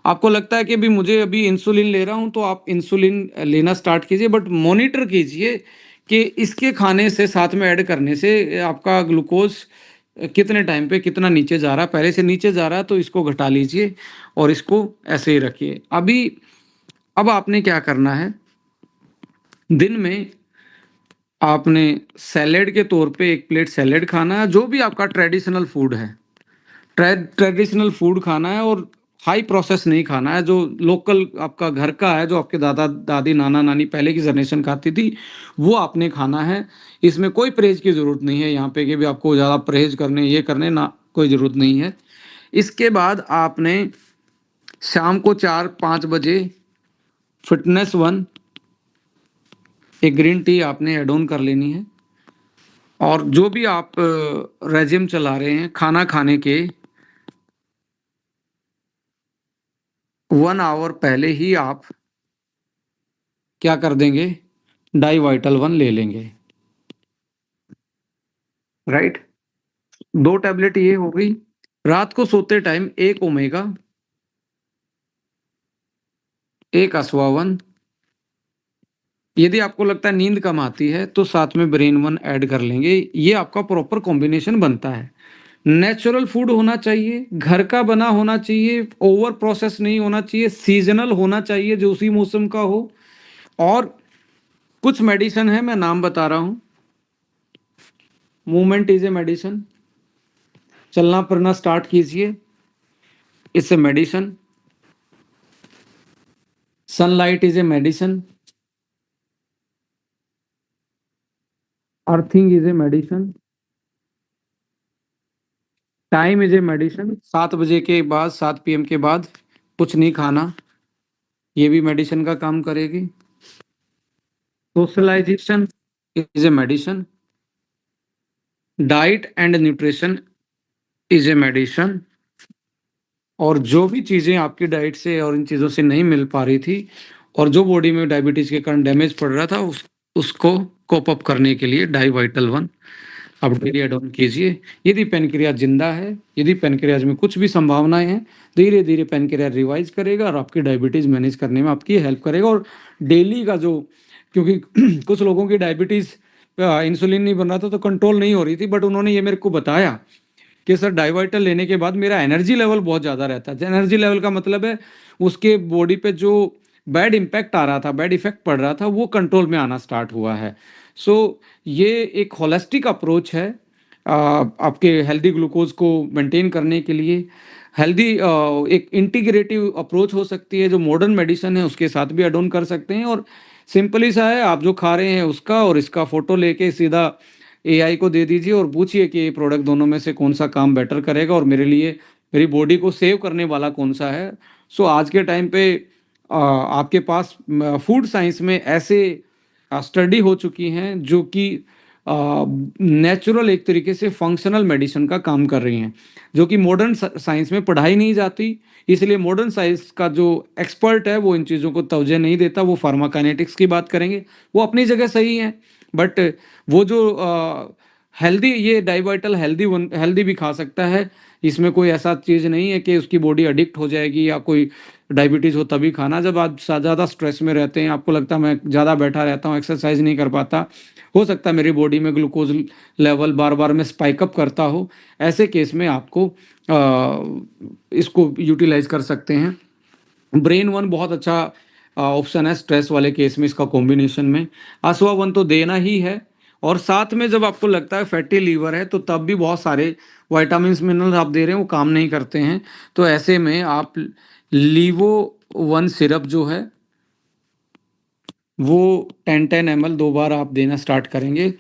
आपको लगता है कि अभी मुझे अभी इंसुलिन ले रहा हूँ तो आप इंसुलिन लेना स्टार्ट कीजिए, बट मॉनिटर कीजिए कि इसके खाने से साथ में ऐड करने से आपका ग्लूकोज कितने टाइम पे कितना नीचे जा रहा है। पहले से नीचे जा रहा है तो इसको घटा लीजिए और इसको ऐसे ही रखिए। अब आपने क्या करना है, दिन में आपने सैलेड के तौर पे 1 प्लेट सैलेड खाना है, जो भी आपका ट्रेडिशनल फूड है। ट्रेडिशनल फूड खाना है और हाई प्रोसेस नहीं खाना है, जो लोकल आपका घर का है, जो आपके दादा दादी नाना नानी पहले की जनरेशन खाती थी, वो आपने खाना है। इसमें कोई परहेज की ज़रूरत नहीं है यहाँ पे कि भी आपको ज़्यादा परहेज करने ये करने ना, कोई ज़रूरत नहीं है। इसके बाद आपने शाम को 4-5 बजे फिटनेस वन एक ग्रीन टी आपने एड ऑन कर लेनी है। और जो भी आप रेजिम चला रहे हैं खाना खाने के 1 आवर पहले ही आप क्या कर देंगे, डाई वाइटल वन ले लेंगे, राइट। 2 टैबलेट ये हो गई। रात को सोते टाइम 1 ओमेगा, 1 अश्वावन। यदि आपको लगता है नींद कम आती है तो साथ में ब्रेन वन ऐड कर लेंगे। ये आपका प्रॉपर कॉम्बिनेशन बनता है। नेचुरल फूड होना चाहिए, घर का बना होना चाहिए, ओवर प्रोसेस नहीं होना चाहिए, सीजनल होना चाहिए जो उसी मौसम का हो। और कुछ मेडिसिन है, मैं नाम बता रहा हूँ। मूवमेंट इज ए मेडिसिन, चलना फिरना स्टार्ट कीजिए, it's a medicine. Sunlight is a medicine, earthing is a medicine, time is a medicine. 7 बजे के बाद, 7 पीएम के बाद कुछ नहीं खाना, ये भी मेडिसिन का काम करेगी। Socialization is a medicine, diet and nutrition is a medicine. और जो भी चीज़ें आपकी डाइट से और इन चीज़ों से नहीं मिल पा रही थी और जो बॉडी में डायबिटीज़ के कारण डैमेज पड़ रहा था, उसको कोप अप करने के लिए डाई वाइटल वन आप डेली एड ऑन कीजिए। यदि पैनक्रियाज जिंदा है, यदि पैनक्रियाज में कुछ भी संभावनाएं हैं, धीरे धीरे पैनक्रियाज रिवाइज करेगा और आपकी डायबिटीज़ मैनेज करने में आपकी हेल्प करेगा। और डेली का जो, क्योंकि कुछ लोगों की डायबिटीज़ इंसुलिन नहीं बन रहा था तो कंट्रोल नहीं हो रही थी, बट उन्होंने ये मेरे को बताया कि सर डाइवाइटल लेने के बाद मेरा एनर्जी लेवल बहुत ज़्यादा रहता है। एनर्जी लेवल का मतलब है उसके बॉडी पे जो बैड इम्पैक्ट आ रहा था, बैड इफेक्ट पड़ रहा था, वो कंट्रोल में आना स्टार्ट हुआ है। सो ये एक होलिस्टिक अप्रोच है आपके हेल्दी ग्लूकोज को मेंटेन करने के लिए। हेल्दी एक इंटीग्रेटिव अप्रोच हो सकती है, जो मॉडर्न मेडिसिन है उसके साथ भी एड ऑन कर सकते हैं। और सिंपली सा है, आप जो खा रहे हैं उसका और इसका फोटो लेके सीधा एआई को दे दीजिए और पूछिए कि ये प्रोडक्ट दोनों में से कौन सा काम बेटर करेगा और मेरे लिए, मेरी बॉडी को सेव करने वाला कौन सा है। सो आज के टाइम पे आपके पास फूड साइंस में ऐसे स्टडी हो चुकी हैं जो कि नेचुरल एक तरीके से फंक्शनल मेडिसिन का काम कर रही हैं, जो कि मॉडर्न साइंस में पढ़ाई नहीं जाती। इसलिए मॉडर्न साइंस का जो एक्सपर्ट है वो इन चीज़ों को तवज्जो नहीं देता, वो फार्माकाइनेटिक्स की बात करेंगे, वो अपनी जगह सही है। बट वो जो हेल्दी, ये डाइवाइटल हेल्दी भी खा सकता है। इसमें कोई ऐसा चीज़ नहीं है कि उसकी बॉडी एडिक्ट हो जाएगी या कोई डायबिटीज़ हो तभी खाना। जब आप ज़्यादा स्ट्रेस में रहते हैं, आपको लगता है मैं ज़्यादा बैठा रहता हूँ, एक्सरसाइज नहीं कर पाता, हो सकता है मेरी बॉडी में ग्लूकोज लेवल बार बार में स्पाइक अप करता हो, ऐसे केस में आपको इसको यूटिलाइज कर सकते हैं। ब्रेन वन बहुत अच्छा ऑप्शन है स्ट्रेस वाले केस में इसका कॉम्बिनेशन में। आसवा 1 तो देना ही है, और साथ में जब आपको लगता है फैटी लीवर है तो तब भी बहुत सारे विटामिन्स मिनरल्स आप दे रहे हैं वो काम नहीं करते हैं। तो ऐसे में आप लीवो 1 सिरप जो है वो 10-10 ml 2 बार आप देना स्टार्ट करेंगे।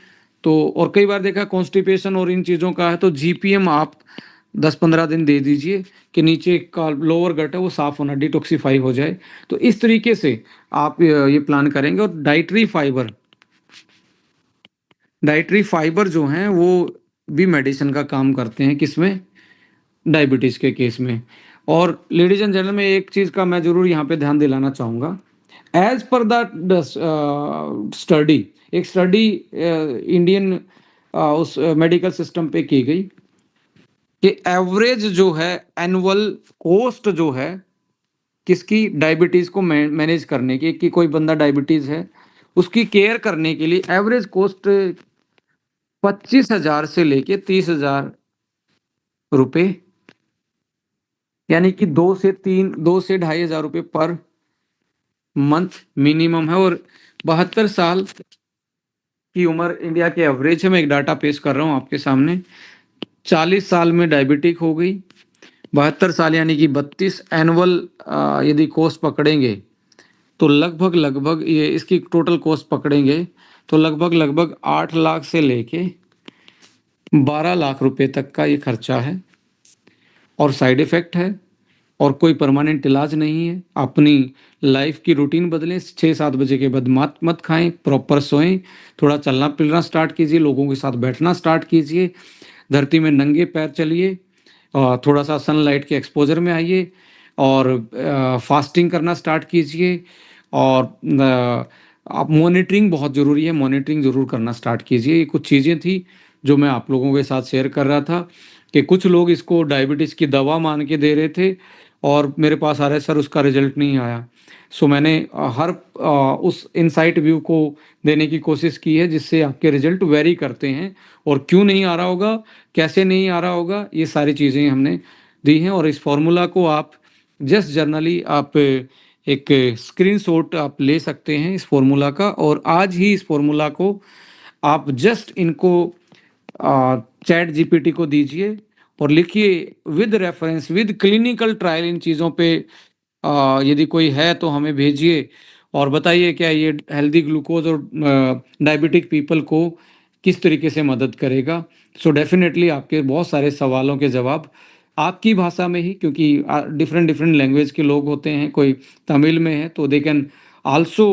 तो और कई बार देखा कॉन्स्टिपेशन और इन चीज़ों का है तो जीपीएम आप 10-15 दिन दे दीजिए कि नीचे का लोअर गट है वो साफ होना, डिटॉक्सिफाई हो जाए। तो इस तरीके से आप ये प्लान करेंगे। और डाइटरी फाइबर जो हैं वो भी मेडिसिन का काम करते हैं, किसमें? डायबिटीज़ के केस में। और लेडीज़ एंड जेंटलमैन, एक चीज़ का मैं ज़रूर यहाँ पे ध्यान दिलाना चाहूँगा। एज़ पर द स्टडी, एक स्टडी इंडियन उस मेडिकल सिस्टम पे की गई कि एवरेज जो है एनुअल कॉस्ट जो है किसकी, डायबिटीज़ को मैनेज करने की, कि कोई बंदा डायबिटीज़ है उसकी केयर करने के लिए एवरेज कॉस्ट 25,000 से लेके 30,000 रुपए, यानी कि 2 से 2.5 हजार रुपए पर मंथ मिनिमम है। और 72 साल की उम्र इंडिया के एवरेज है। मैं एक डाटा पेश कर रहा हूँ आपके सामने। 40 साल में डायबिटिक हो गई, 72 साल यानी कि 32 एनुअल यदि कॉस्ट पकड़ेंगे तो लगभग ये इसकी टोटल कॉस्ट पकड़ेंगे तो लगभग 8 लाख से लेके 12 लाख रुपए तक का ये खर्चा है। और साइड इफेक्ट है और कोई परमानेंट इलाज नहीं है। अपनी लाइफ की रूटीन बदलें, 6-7 बजे के बाद मत मत खाएं, प्रॉपर सोएं, थोड़ा चलना फिरना स्टार्ट कीजिए, लोगों के साथ बैठना स्टार्ट कीजिए, धरती में नंगे पैर चलिए, और थोड़ा सा सनलाइट के एक्सपोजर में आइए, और फास्टिंग करना स्टार्ट कीजिए। और आप मॉनिटरिंग बहुत ज़रूरी है, मॉनिटरिंग ज़रूर करना स्टार्ट कीजिए। ये कुछ चीज़ें थी जो मैं आप लोगों के साथ शेयर कर रहा था कि कुछ लोग इसको डायबिटीज़ की दवा मान के दे रहे थे और मेरे पास आ रहा है सर उसका रिजल्ट नहीं आया। सो मैंने हर उस इनसाइट व्यू को देने की कोशिश की है जिससे आपके रिजल्ट वेरी करते हैं, और क्यों नहीं आ रहा होगा, कैसे नहीं आ रहा होगा, ये सारी चीज़ें हमने दी हैं। और इस फॉर्मूला को आप जस्ट जर्नली आप एक स्क्रीनशॉट आप ले सकते हैं इस फॉर्मूला का, और आज ही इस फॉर्मूला को आप जस्ट इनको चैट जीपीटी को दीजिए और लिखिए with reference with clinical trial, इन चीज़ों पे यदि कोई है तो हमें भेजिए और बताइए क्या ये हेल्दी ग्लूकोज और डायबिटिक पीपल को किस तरीके से मदद करेगा। सो डेफिनेटली आपके बहुत सारे सवालों के जवाब आपकी भाषा में ही, क्योंकि डिफरेंट डिफरेंट लैंग्वेज के लोग होते हैं, कोई तमिल में है तो they can also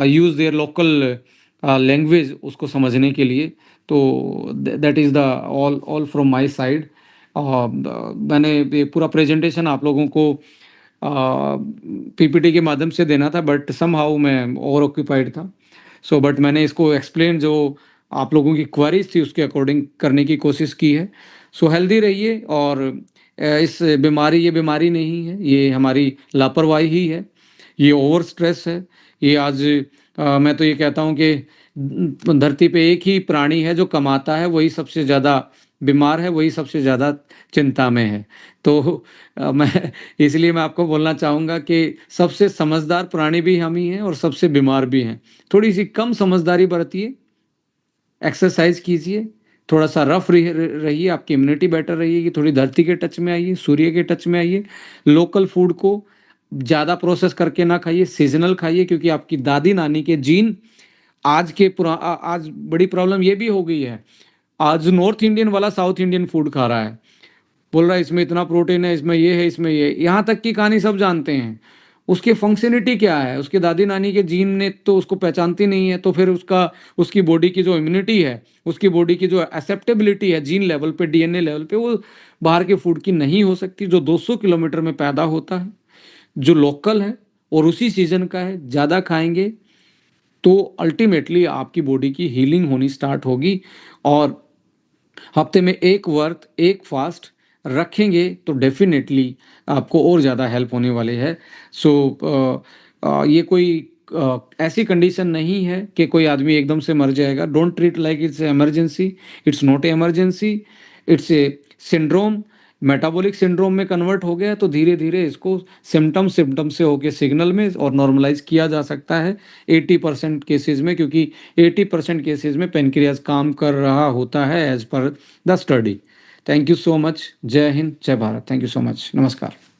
use their local language उसको समझने के लिए। तो that is the all from my side. मैंने ये पूरा प्रेजेंटेशन आप लोगों को पीपीटी के माध्यम से देना था, बट समहाउ मैं ओवर ऑक्यूपाइड था। सो बट मैंने इसको एक्सप्लेन जो आप लोगों की क्वेरीज थी उसके अकॉर्डिंग करने की कोशिश की है। सो हेल्दी रहिए, और इस बीमारी, ये बीमारी नहीं है, ये हमारी लापरवाही ही है, ये ओवर स्ट्रेस है। ये आज मैं तो ये कहता हूँ कि धरती पे एक ही प्राणी है जो कमाता है, वही सबसे ज़्यादा बीमार है, वही सबसे ज़्यादा चिंता में है। तो मैं इसलिए मैं आपको बोलना चाहूँगा कि सबसे समझदार प्राणी भी हम ही हैं और सबसे बीमार भी हैं। थोड़ी सी कम समझदारी बरतिए, एक्सरसाइज कीजिए, थोड़ा सा रफ रहिए, आपकी इम्यूनिटी बेटर रहेगी, थोड़ी धरती के टच में आइए, सूर्य के टच में आइए, लोकल फूड को ज़्यादा प्रोसेस करके ना खाइए, सीजनल खाइए, क्योंकि आपकी दादी नानी के जीन आज बड़ी प्रॉब्लम ये भी हो गई है, आज नॉर्थ इंडियन वाला साउथ इंडियन फूड खा रहा है, बोल रहा है इसमें इतना प्रोटीन है, इसमें ये है, इसमें ये, यहाँ तक की कहानी सब जानते हैं। उसकी फंक्शनिटी क्या है, उसके दादी नानी के जीन ने तो उसको पहचानती नहीं है, तो फिर उसकी बॉडी की जो इम्यूनिटी है, उसकी बॉडी की जो एक्सेप्टेबिलिटी है जीन लेवल पे, डीएनए लेवल पे, वो बाहर के फूड की नहीं हो सकती। जो 200 किलोमीटर में पैदा होता है, जो लोकल है और उसी सीजन का है, ज़्यादा खाएंगे तो अल्टीमेटली आपकी बॉडी की हीलिंग होनी स्टार्ट होगी। और हफ्ते में एक वर्त एक फास्ट रखेंगे तो डेफिनेटली आपको और ज़्यादा हेल्प होने वाली है। सो ये कोई ऐसी कंडीशन नहीं है कि कोई आदमी एकदम से मर जाएगा। Don't treat like it's emergency, it's not a emergency, it's a syndrome. Metabolic syndrome में कन्वर्ट हो गया तो धीरे-धीरे इसको सिम्पटम से होके सिग्नल में और नॉर्मलाइज़ किया जा सकता है 80% केसेज़ में, क्योंकि 80% केसेज़ में पैनक्रियाज़ काम कर रहा होता है as per the study. Thank you so much. जय हिंद, जय Bharat. Thank you so much. नमस्कार।